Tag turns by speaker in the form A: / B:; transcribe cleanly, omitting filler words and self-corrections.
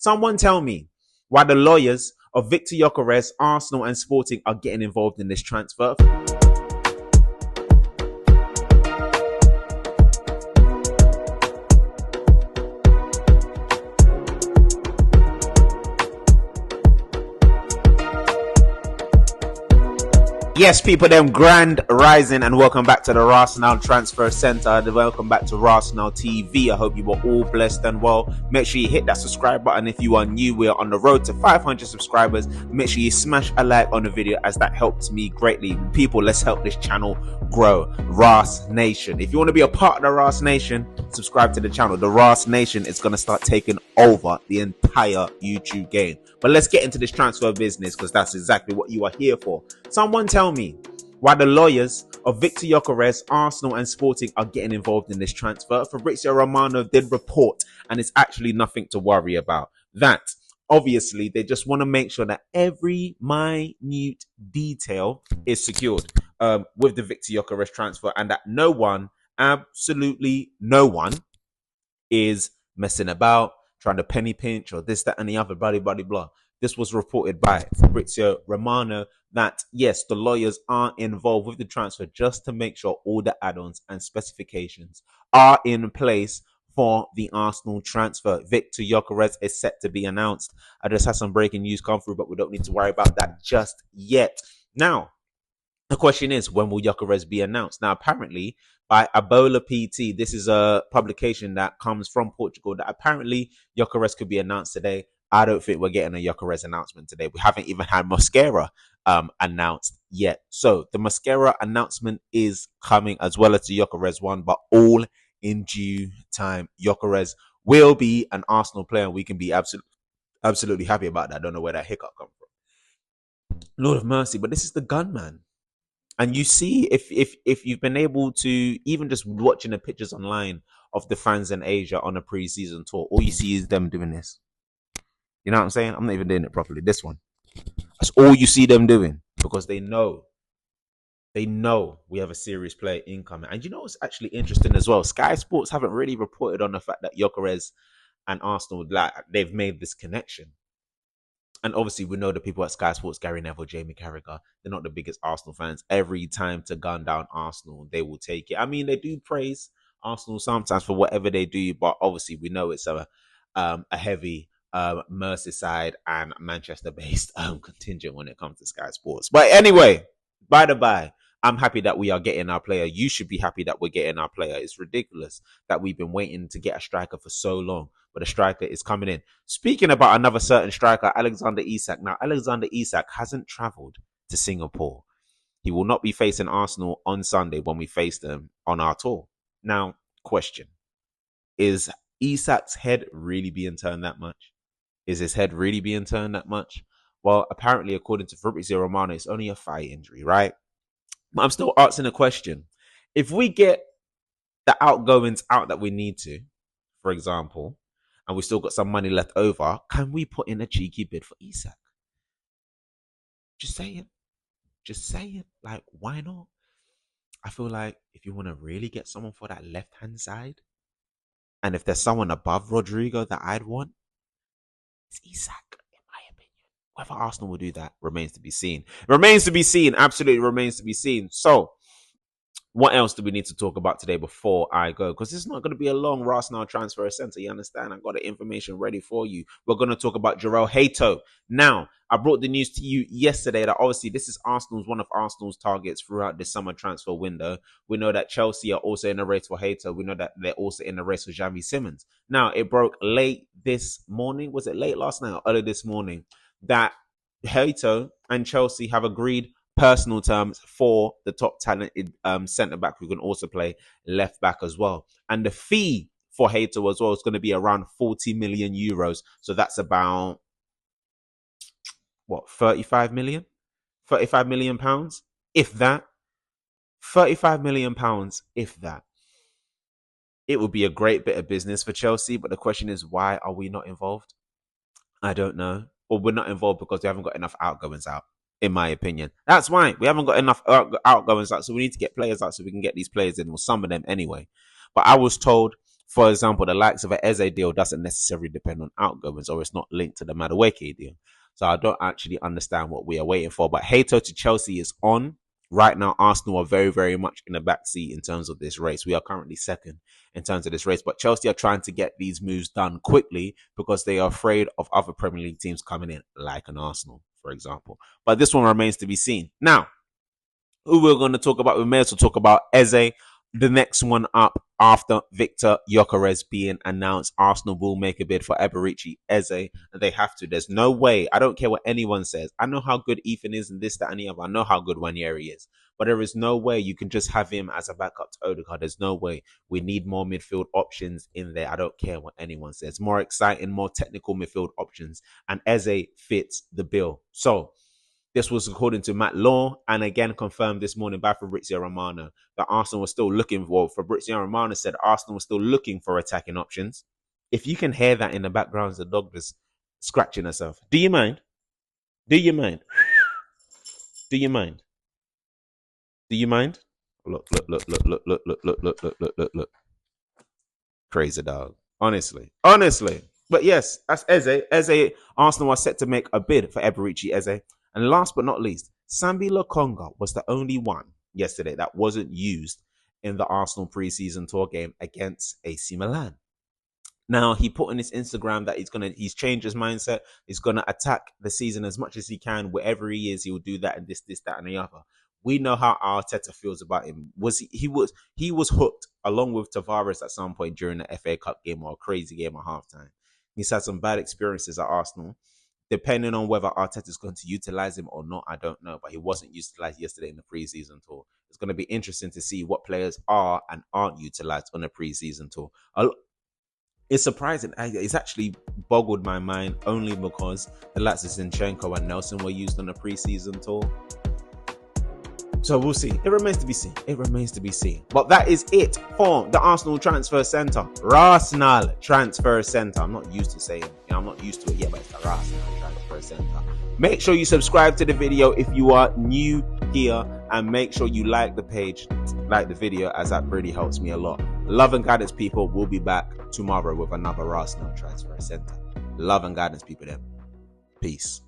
A: Someone tell me why the lawyers of Victor Gyokeres, Arsenal and Sporting are getting involved in this transfer. Yes, people, them grand rising, and welcome back to the RASenal Transfer Center. Welcome back to RASenal TV. I hope you were all blessed and well. Make sure you hit that subscribe button if you are new. We are on the road to 500 subscribers. Make sure you smash a like on the video, as that helps me greatly. People, let's help this channel grow. RAS Nation. If you want to be a part of the RAS Nation, subscribe to the channel. The RAS Nation is going to start taking over the entire YouTube game. But let's get into this transfer business, because that's exactly what you are here for. Someone tell me why the lawyers of Victor Gyokeres, Arsenal and Sporting are getting involved in this transfer. Fabrizio Romano did report, and it's actually nothing to worry about. That, obviously, they just want to make sure that every minute detail is secured with the Victor Gyokeres transfer, and that no one, absolutely no one, is messing about, trying to penny pinch or this, that, and the other, blah. This was reported by Fabrizio Romano that, yes, the lawyers are involved with the transfer just to make sure all the add-ons and specifications are in place for the Arsenal transfer. Victor Gyokeres is set to be announced. I just had some breaking news come through, but we don't need to worry about that just yet. Now, the question is, when will Gyokeres be announced? Now, apparently, by Abola PT, this is a publication that comes from Portugal, that apparently Gyokeres could be announced today. I don't think we're getting a Gyokeres announcement today. We haven't even had Mosquera announced yet. So the Mosquera announcement is coming, as well as the Gyokeres one, but all in due time. Gyokeres will be an Arsenal player, and we can be absolutely happy about that. I don't know where that hiccup come from. Lord of mercy, but this is the gunman. And you see, if you've been able to, even just watching the pictures online of the fans in Asia on a pre-season tour, all you see is them doing this. You know what I'm saying? I'm not even doing it properly. This one. That's all you see them doing, because they know we have a serious player incoming. And you know what's actually interesting as well? Sky Sports haven't really reported on the fact that Gyokeres and Arsenal, like, they've made this connection. And obviously, we know the people at Sky Sports, Gary Neville, Jamie Carragher, they're not the biggest Arsenal fans. Every time to gun down Arsenal, they will take it. I mean, they do praise Arsenal sometimes for whatever they do, but obviously, we know it's a heavy Merseyside and Manchester-based contingent when it comes to Sky Sports. But anyway, by the by, I'm happy that we are getting our player. You should be happy that we're getting our player. It's ridiculous that we've been waiting to get a striker for so long, but a striker is coming in. Speaking about another certain striker, Alexander Isak. Now, Alexander Isak hasn't travelled to Singapore. He will not be facing Arsenal on Sunday when we face them on our tour. Now, question. Is Isak's head really being turned that much? Is his head really being turned that much? Well, apparently, according to Fabrizio Romano, it's only a thigh injury, right? But I'm still asking a question. If we get the outgoings out that we need to, for example, and we still got some money left over, can we put in a cheeky bid for Isak? Just saying. Just saying. Like, why not? I feel like if you want to really get someone for that left-hand side, and if there's someone above Rodrigo that I'd want, it's Isak, in my opinion. Whether Arsenal will do that remains to be seen. Remains to be seen. Absolutely remains to be seen. So, what else do we need to talk about today before I go? Because this is not going to be a long RASenal Transfer Center. You understand? I've got the information ready for you. We're going to talk about Jorel Hato. Now, I brought the news to you yesterday that obviously this is one of Arsenal's targets throughout the summer transfer window. We know that Chelsea are also in the race for Hato. We know that they're also in the race for Xavi Simons. Now, it broke late this morning. Was it late last night or early this morning? That Hato and Chelsea have agreed personal terms for the top talented centre-back who can also play left-back as well. And the fee for Hato as well is going to be around 40 million euros. So that's about, what, 35 million? 35 million pounds, if that. 35 million pounds, if that. It would be a great bit of business for Chelsea, but the question is, why are we not involved? I don't know. Or we're not involved because we haven't got enough outgoings out, in my opinion. That's why we haven't got enough outgoings out, so we need to get players out so we can get these players in, or some of them anyway. But I was told For example, the likes of an Eze deal doesn't necessarily depend on outgoings, or it's not linked to the Madueke deal. So I don't actually understand what we are waiting for. But Hato to Chelsea is on. Right now, Arsenal are very, very much in the back seat in terms of this race. We are currently second in terms of this race. But Chelsea are trying to get these moves done quickly because they are afraid of other Premier League teams coming in, like an Arsenal, for example. But this one remains to be seen. Now, who we're going to talk about, we may as well talk about Eze. The next one up after Victor Gyokeres being announced, Arsenal will make a bid for Eberici Eze, and they have to. There's no way. I don't care what anyone says. I know how good Ethan is and this, that, and the other. I know how good Wanyeri is. But there is no way you can just have him as a backup to Odegaard. There's no way. We need more midfield options in there. I don't care what anyone says. More exciting, more technical midfield options. And Eze fits the bill. So, this was according to Matt Law, and again confirmed this morning by Fabrizio Romano that Arsenal was still looking for. Fabrizio Romano said Arsenal was still looking for attacking options. If you can hear that in the background, the dog is scratching herself. Do you mind? Do you mind? Do you mind? Do you mind? Look. Crazy dog. Honestly. But yes, that's Eze. Eze, Arsenal are set to make a bid for Eberici Eze. And last but not least, Sambi Lokonga was the only one yesterday that wasn't used in the Arsenal preseason tour game against AC Milan. Now, he put on his Instagram that he's changed his mindset. He's gonna attack the season as much as he can. Wherever he is, he will do that and this, that, and the other. We know how Arteta feels about him. He was hooked along with Tavares at some point during the FA Cup game or a crazy game at halftime. He's had some bad experiences at Arsenal. Depending on whether Arteta is going to utilize him or not, I don't know. But he wasn't utilized yesterday in the preseason tour. It's going to be interesting to see what players are and aren't utilized on a preseason tour. It's surprising. It's actually boggled my mind only because the likes of Zinchenko and Nelson were used on a preseason tour. So we'll see. It remains to be seen. But that is it for the Arsenal Transfer Centre. RASenal Transfer Centre. I'm not used to saying it. I'm not used to it yet, but it's the RASenal Transfer Centre. Make sure you subscribe to the video if you are new here, and make sure you like the page, like the video, as that really helps me a lot. Love and guidance, people. We'll be back tomorrow with another RASenal Transfer Centre. Love and guidance, people. Then. Peace.